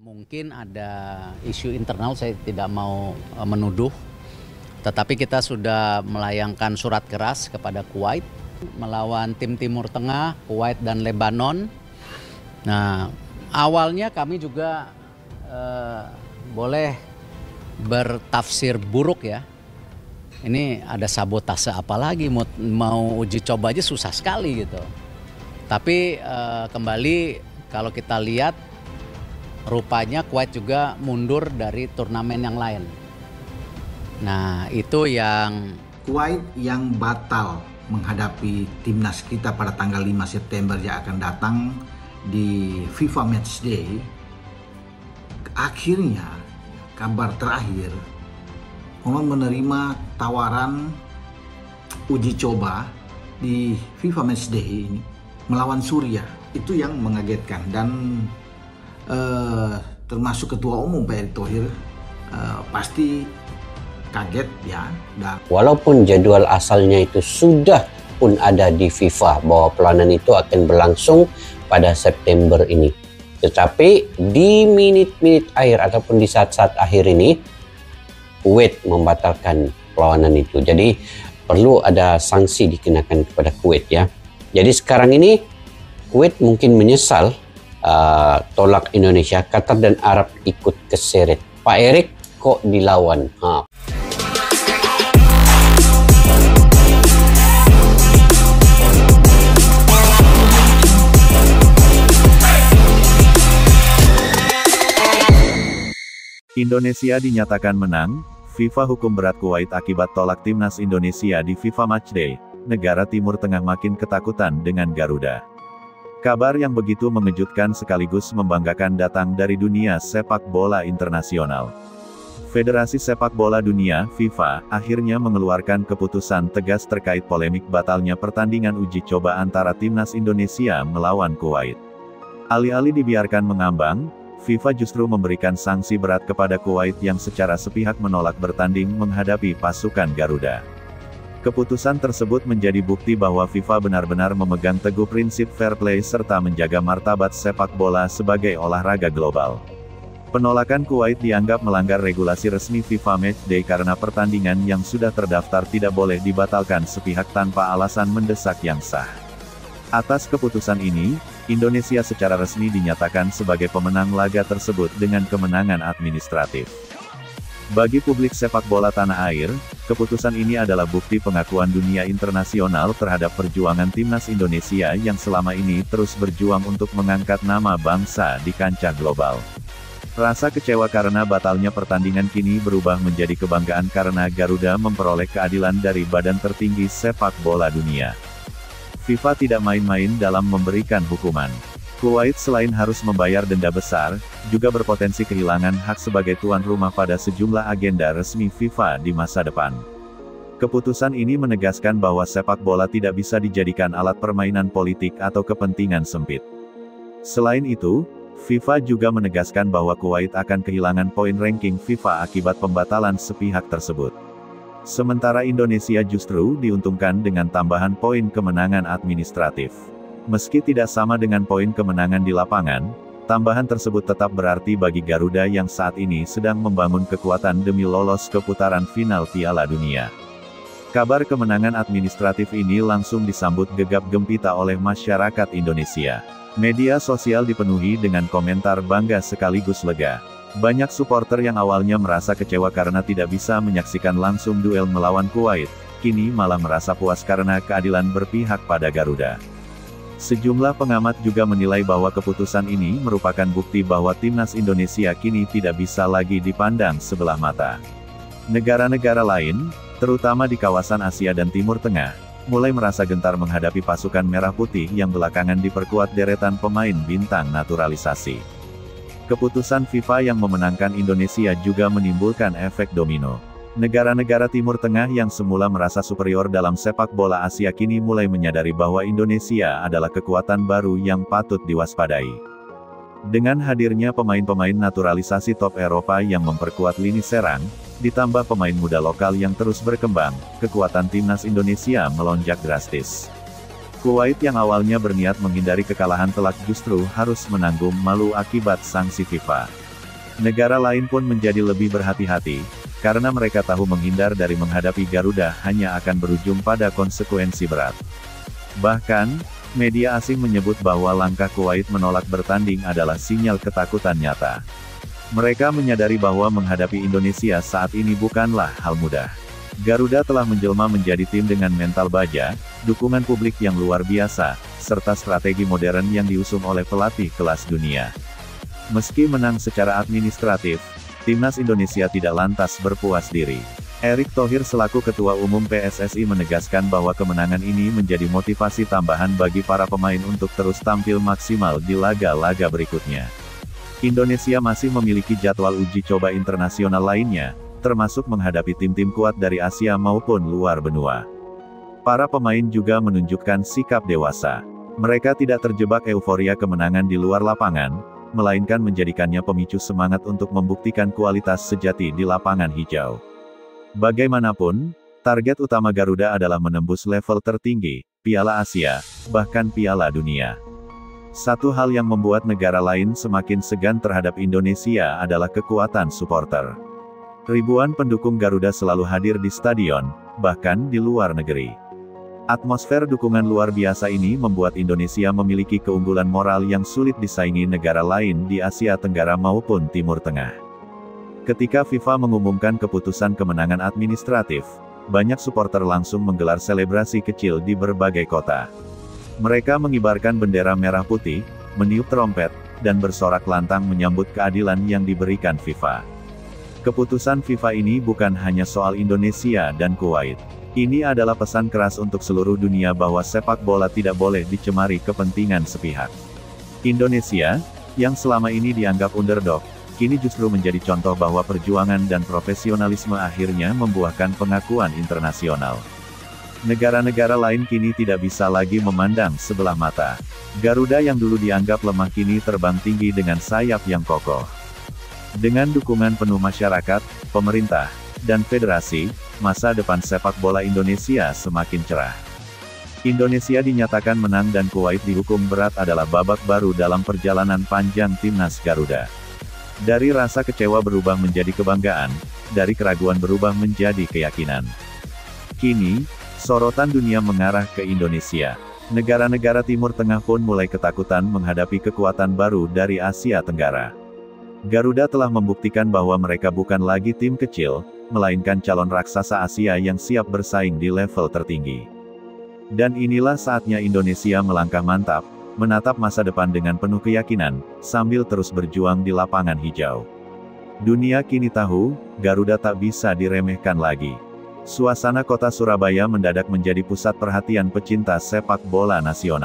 Mungkin ada isu internal, saya tidak mau menuduh, tetapi kita sudah melayangkan surat keras kepada Kuwait melawan tim Timur Tengah, Kuwait dan Lebanon. Nah, awalnya kami juga boleh bertafsir buruk ya. Ini ada sabotase apa lagi, mau uji coba aja susah sekali gitu. Tapi kembali kalau kita lihat, rupanya Kuwait juga mundur dari turnamen yang lain. Nah, itu yang Kuwait yang batal menghadapi timnas kita pada tanggal 5 September yang akan datang di FIFA Matchday. Akhirnya, kabar terakhir, Oman menerima tawaran uji coba di FIFA Matchday ini melawan Suriah. Itu yang mengagetkan, dan termasuk Ketua Umum Pak Erick Thohir pasti kaget ya. Walaupun jadwal asalnya itu sudah pun ada di FIFA bahwa pelawanan itu akan berlangsung pada September ini, tetapi di menit-menit akhir ataupun di saat-saat akhir ini Kuwait membatalkan perlawanan itu. Jadi perlu ada sanksi dikenakan kepada Kuwait ya. Jadi sekarang ini Kuwait mungkin menyesal tolak Indonesia. Qatar dan Arab ikut keseret. Pak Erick kok dilawan? Indonesia dinyatakan menang, FIFA hukum berat Kuwait akibat tolak timnas Indonesia di FIFA Matchday. Negara Timur Tengah makin ketakutan dengan Garuda. Kabar yang begitu mengejutkan sekaligus membanggakan datang dari dunia sepak bola internasional. Federasi Sepak Bola Dunia, FIFA, akhirnya mengeluarkan keputusan tegas terkait polemik batalnya pertandingan uji coba antara timnas Indonesia melawan Kuwait. Alih-alih dibiarkan mengambang, FIFA justru memberikan sanksi berat kepada Kuwait yang secara sepihak menolak bertanding menghadapi pasukan Garuda. Keputusan tersebut menjadi bukti bahwa FIFA benar-benar memegang teguh prinsip fair play serta menjaga martabat sepak bola sebagai olahraga global. Penolakan Kuwait dianggap melanggar regulasi resmi FIFA Matchday karena pertandingan yang sudah terdaftar tidak boleh dibatalkan sepihak tanpa alasan mendesak yang sah. Atas keputusan ini, Indonesia secara resmi dinyatakan sebagai pemenang laga tersebut dengan kemenangan administratif. Bagi publik sepak bola tanah air, keputusan ini adalah bukti pengakuan dunia internasional terhadap perjuangan timnas Indonesia yang selama ini terus berjuang untuk mengangkat nama bangsa di kancah global. Rasa kecewa karena batalnya pertandingan kini berubah menjadi kebanggaan karena Garuda memperoleh keadilan dari badan tertinggi sepak bola dunia. FIFA tidak main-main dalam memberikan hukuman. Kuwait selain harus membayar denda besar, juga berpotensi kehilangan hak sebagai tuan rumah pada sejumlah agenda resmi FIFA di masa depan. Keputusan ini menegaskan bahwa sepak bola tidak bisa dijadikan alat permainan politik atau kepentingan sempit. Selain itu, FIFA juga menegaskan bahwa Kuwait akan kehilangan poin ranking FIFA akibat pembatalan sepihak tersebut. Sementara Indonesia justru diuntungkan dengan tambahan poin kemenangan administratif. Meski tidak sama dengan poin kemenangan di lapangan, tambahan tersebut tetap berarti bagi Garuda yang saat ini sedang membangun kekuatan demi lolos ke putaran final Piala Dunia. Kabar kemenangan administratif ini langsung disambut gegap gempita oleh masyarakat Indonesia. Media sosial dipenuhi dengan komentar bangga sekaligus lega. Banyak supporter yang awalnya merasa kecewa karena tidak bisa menyaksikan langsung duel melawan Kuwait, kini malah merasa puas karena keadilan berpihak pada Garuda. Sejumlah pengamat juga menilai bahwa keputusan ini merupakan bukti bahwa timnas Indonesia kini tidak bisa lagi dipandang sebelah mata. Negara-negara lain, terutama di kawasan Asia dan Timur Tengah, mulai merasa gentar menghadapi pasukan merah putih yang belakangan diperkuat deretan pemain bintang naturalisasi. Keputusan FIFA yang memenangkan Indonesia juga menimbulkan efek domino. Negara-negara Timur Tengah yang semula merasa superior dalam sepak bola Asia kini mulai menyadari bahwa Indonesia adalah kekuatan baru yang patut diwaspadai. Dengan hadirnya pemain-pemain naturalisasi top Eropa yang memperkuat lini serang, ditambah pemain muda lokal yang terus berkembang, kekuatan timnas Indonesia melonjak drastis. Kuwait yang awalnya berniat menghindari kekalahan telak justru harus menanggung malu akibat sanksi FIFA. Negara lain pun menjadi lebih berhati-hati, karena mereka tahu menghindar dari menghadapi Garuda hanya akan berujung pada konsekuensi berat. Bahkan, media asing menyebut bahwa langkah Kuwait menolak bertanding adalah sinyal ketakutan nyata. Mereka menyadari bahwa menghadapi Indonesia saat ini bukanlah hal mudah. Garuda telah menjelma menjadi tim dengan mental baja, dukungan publik yang luar biasa, serta strategi modern yang diusung oleh pelatih kelas dunia. Meski menang secara administratif, timnas Indonesia tidak lantas berpuas diri. Erick Thohir selaku Ketua Umum PSSI menegaskan bahwa kemenangan ini menjadi motivasi tambahan bagi para pemain untuk terus tampil maksimal di laga-laga berikutnya. Indonesia masih memiliki jadwal uji coba internasional lainnya, termasuk menghadapi tim-tim kuat dari Asia maupun luar benua. Para pemain juga menunjukkan sikap dewasa. Mereka tidak terjebak euforia kemenangan di luar lapangan, melainkan menjadikannya pemicu semangat untuk membuktikan kualitas sejati di lapangan hijau. Bagaimanapun, target utama Garuda adalah menembus level tertinggi, Piala Asia, bahkan Piala Dunia. Satu hal yang membuat negara lain semakin segan terhadap Indonesia adalah kekuatan supporter. Ribuan pendukung Garuda selalu hadir di stadion, bahkan di luar negeri. Atmosfer dukungan luar biasa ini membuat Indonesia memiliki keunggulan moral yang sulit disaingi negara lain di Asia Tenggara maupun Timur Tengah. Ketika FIFA mengumumkan keputusan kemenangan administratif, banyak supporter langsung menggelar selebrasi kecil di berbagai kota. Mereka mengibarkan bendera merah putih, meniup trompet, dan bersorak lantang menyambut keadilan yang diberikan FIFA. Keputusan FIFA ini bukan hanya soal Indonesia dan Kuwait. Ini adalah pesan keras untuk seluruh dunia bahwa sepak bola tidak boleh dicemari kepentingan sepihak. Indonesia, yang selama ini dianggap underdog, kini justru menjadi contoh bahwa perjuangan dan profesionalisme akhirnya membuahkan pengakuan internasional. Negara-negara lain kini tidak bisa lagi memandang sebelah mata. Garuda yang dulu dianggap lemah kini terbang tinggi dengan sayap yang kokoh. Dengan dukungan penuh masyarakat, pemerintah, dan federasi, masa depan sepak bola Indonesia semakin cerah. Indonesia dinyatakan menang dan Kuwait dihukum berat adalah babak baru dalam perjalanan panjang timnas Garuda. Dari rasa kecewa berubah menjadi kebanggaan, dari keraguan berubah menjadi keyakinan. Kini, sorotan dunia mengarah ke Indonesia. Negara-negara Timur Tengah pun mulai ketakutan menghadapi kekuatan baru dari Asia Tenggara. Garuda telah membuktikan bahwa mereka bukan lagi tim kecil, melainkan calon raksasa Asia yang siap bersaing di level tertinggi. Dan inilah saatnya Indonesia melangkah mantap, menatap masa depan dengan penuh keyakinan, sambil terus berjuang di lapangan hijau. Dunia kini tahu, Garuda tak bisa diremehkan lagi. Suasana kota Surabaya mendadak menjadi pusat perhatian pecinta sepak bola nasional.